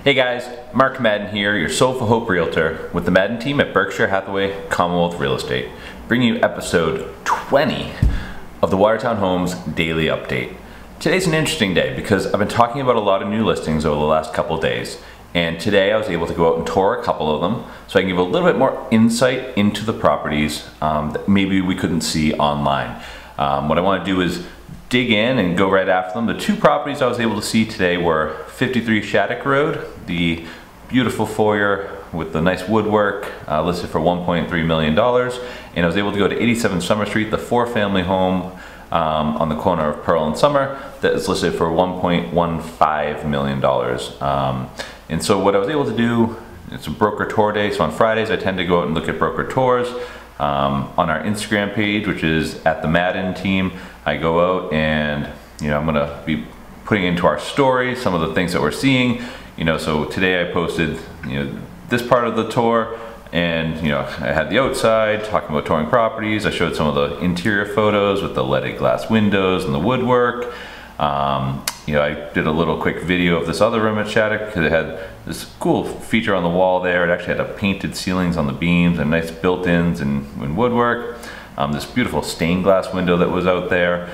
Hey guys, Mark Madden here, your Soul for Hope Realtor with the Madden Team at Berkshire Hathaway Commonwealth Real Estate, bringing you episode 20 of the Watertown Homes Daily Update. Today's an interesting day because I've been talking about a lot of new listings over the last couple of days, and today I was able to go out and tour a couple of them so I can give a little bit more insight into the properties that maybe we couldn't see online. What I want to do is dig in and go right after them. The two properties I was able to see today were 53 Shattuck Road, the beautiful foyer with the nice woodwork, listed for $1.3 million. And I was able to go to 87 Summer Street, the 4-family home on the corner of Pearl and Summer, that is listed for $1.15 million. And so what I was able to do, it's a broker tour day, so on Fridays I tend to go out and look at broker tours. On our Instagram page, which is at the Madden Team, I go out and I'm gonna be putting into our story some of the things that we're seeing. So today I posted this part of the tour, and I had the outside talking about touring properties. I showed some of the interior photos with the leaded glass windows and the woodwork. I did a little quick video of this other room at Shattuck because it had this cool feature on the wall there. It actually had a painted ceilings on the beams and nice built-ins and woodwork. This beautiful stained glass window that was out there.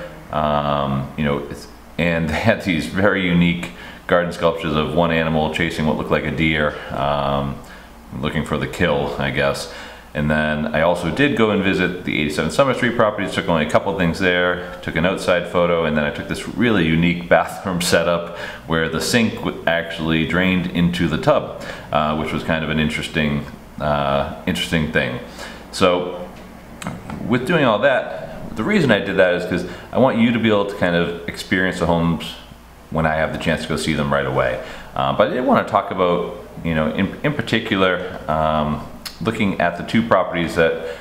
And they had these very unique garden sculptures of one animal chasing what looked like a deer, looking for the kill, I guess. And then I also did go and visit the 87 Summer Street properties, took only a couple things there, took an outside photo, and then I took this really unique bathroom setup where the sink actually drained into the tub, which was kind of an interesting thing. So with doing all that, the reason I did that is because I want you to be able to kind of experience the homes when I have the chance to go see them right away. But I did want to talk about, in particular, looking at the two properties that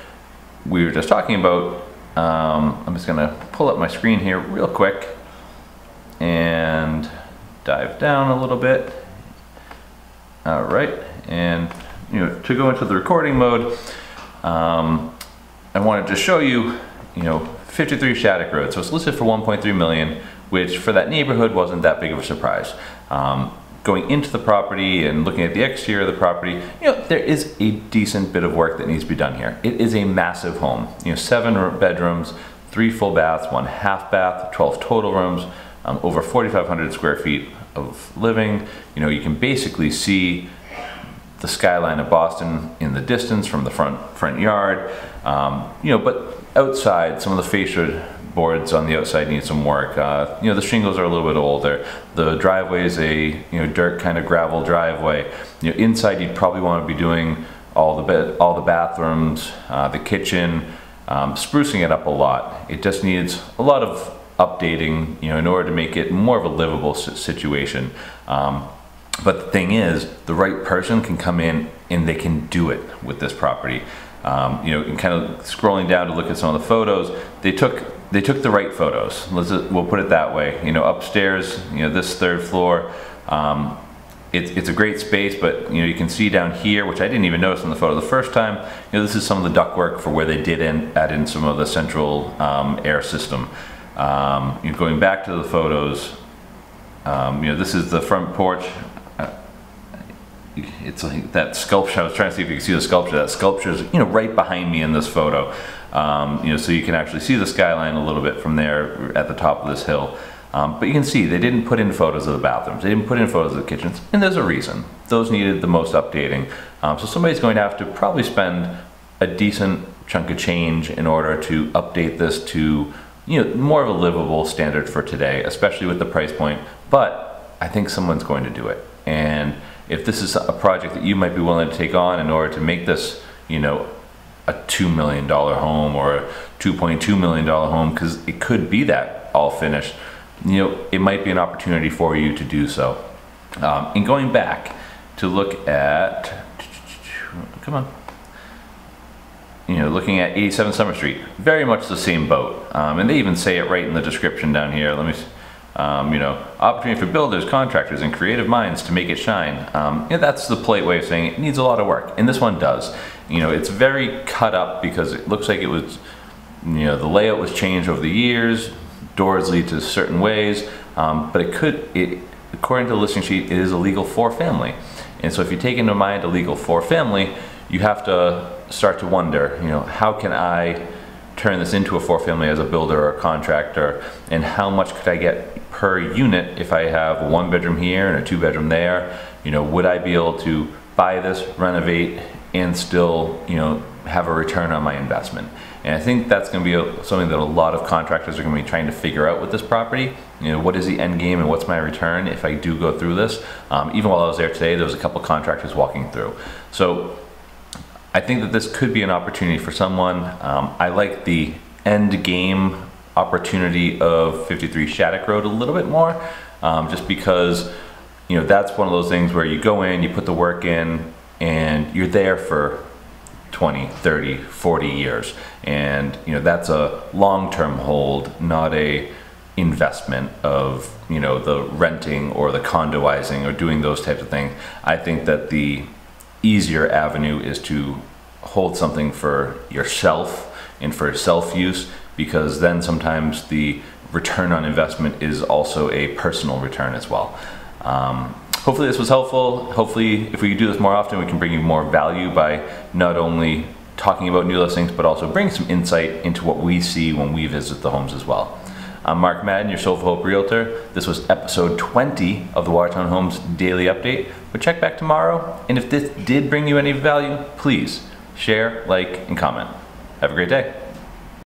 we were just talking about. I'm just gonna pull up my screen here real quick and dive down a little bit. All right, and to go into the recording mode, I wanted to show you, 53 Shattuck Road. So it's listed for $1.3 million, which for that neighborhood wasn't that big of a surprise. Going into the property and looking at the exterior of the property, there is a decent bit of work that needs to be done here. It is a massive home. 7 bedrooms, 3 full baths, 1 half bath, 12 total rooms, over 4,500 square feet of living. You can basically see the skyline of Boston in the distance from the front yard. But outside, some of the fascia boards on the outside need some work. The shingles are a little bit older. The driveway is a dirt kind of gravel driveway. Inside you'd probably want to be doing all the bathrooms, the kitchen, sprucing it up a lot. It just needs a lot of updating, in order to make it more of a livable situation. But the thing is, the right person can come in and they can do it with this property. And kind of scrolling down to look at some of the photos, they took the right photos. We'll put it that way. Upstairs, this 3rd floor, it's a great space, but you can see down here, which I didn't even notice in the photo the first time. This is some of the ductwork for where they did add in some of the central air system. Going back to the photos, this is the front porch. It's like that sculpture. I was trying to see if you can see the sculpture. That sculpture is right behind me in this photo. So you can actually see the skyline a little bit from there at the top of this hill. But you can see they didn't put in photos of the bathrooms. They didn't put in photos of the kitchens, and there's a reason. Those needed the most updating. So somebody's going to have to probably spend a decent chunk of change in order to update this to more of a livable standard for today, especially with the price point. But I think someone's going to do it. And if this is a project that you might be willing to take on in order to make this, a $2 million home or a $2.2 million home, because it could be that all finished, it might be an opportunity for you to do so. And going back to look at, come on, looking at 87 Summer Street, very much the same boat. And they even say it right in the description down here. Let me opportunity for builders, contractors, and creative minds to make it shine. That's the polite way of saying it needs a lot of work, and this one does. It's very cut up because it looks like it was, the layout was changed over the years. Doors lead to certain ways, but according to the listing sheet, it is a legal 4-family. And so if you take into mind a legal 4-family, you have to start to wonder, you know, how can I turn this into a 4-family as a builder or a contractor, and how much could I get per unit if I have a 1-bedroom here and a 2-bedroom there? You know, would I be able to buy this, renovate, and still, you know, have a return on my investment? And I think that's going to be something that a lot of contractors are going to be trying to figure out with this property. You know, what is the end game and what's my return if I do go through this? Even while I was there today, there was a couple contractors walking through. So I think that this could be an opportunity for someone. I like the end game opportunity of 53 Shattuck Road a little bit more, just because, you know, that's one of those things where you go in, you put the work in, and you're there for 20, 30, 40 years. And, you know, that's a long-term hold, not a investment of, you know, the renting or the condoizing or doing those types of things. I think that the easier avenue is to hold something for yourself and for self-use, because then sometimes the return on investment is also a personal return as well. Hopefully this was helpful. Hopefully if we could do this more often, we can bring you more value by not only talking about new listings, but also bring some insight into what we see when we visit the homes as well. I'm Mark Madden, your Soul for Hope Realtor. This was episode 20 of the Watertown Homes Daily Update. But check back tomorrow, and if this did bring you any value, please share, like, and comment. Have a great day.